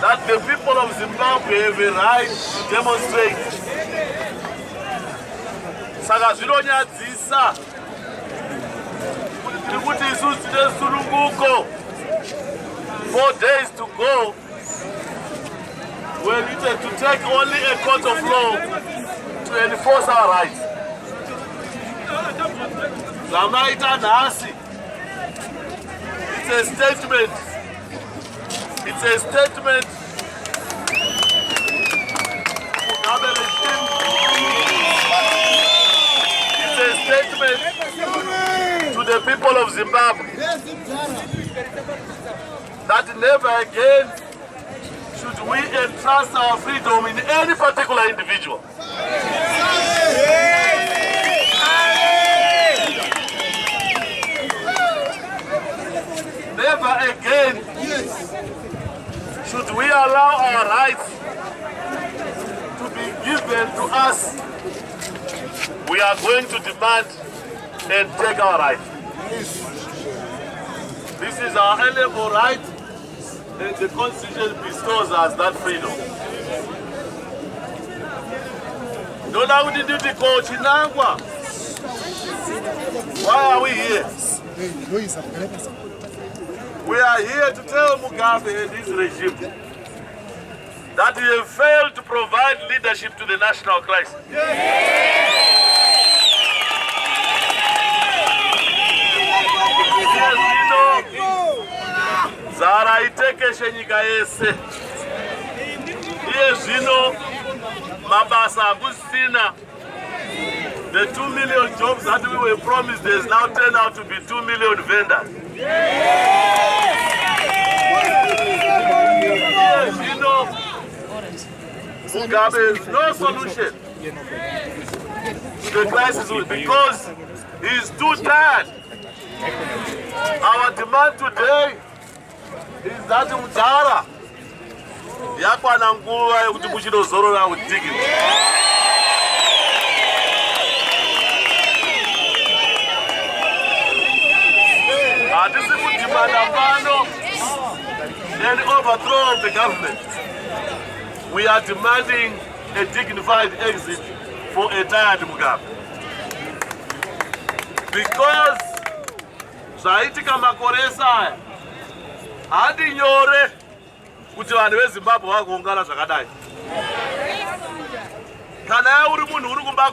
that the people of Zimbabwe have a right to demonstrate. Saka zvinonyadzisa kuti isusu tine sununguko 4 days to go. We needed to take only a court of law to enforce our rights. Zamaita nhasi. It's a statement. It's a statement. It's a statement to the people of Zimbabwe that never again should we entrust our freedom in any particular individual. Never again should we allow our rights to be given to us. We are going to demand and take our rights. This is our inalienable right, and the Constitution bestows us that freedom. Why are we here? We are here to tell Mugabe and his regime that he has failed to provide leadership to the national crisis. Zara itekeshe nyika yese. Iye zvino mabasa akusina. The 2 million jobs that we were promised has now turned out to be 2 million vendors. You know, Mugabe has no solution to the crisis because he is too tired. Our demand today is that Mutara yakwana nguva yekuti muchidozorora with dignity. Hatisi kudimanda pano and overthrow of the government. We are demanding a dignified exit for a tired Mugabe. Because zvaitika makoresa aya handi nyore kuti vanhu veZimbabwe vagoungana zvakadai. Kana uri munhu uri kumba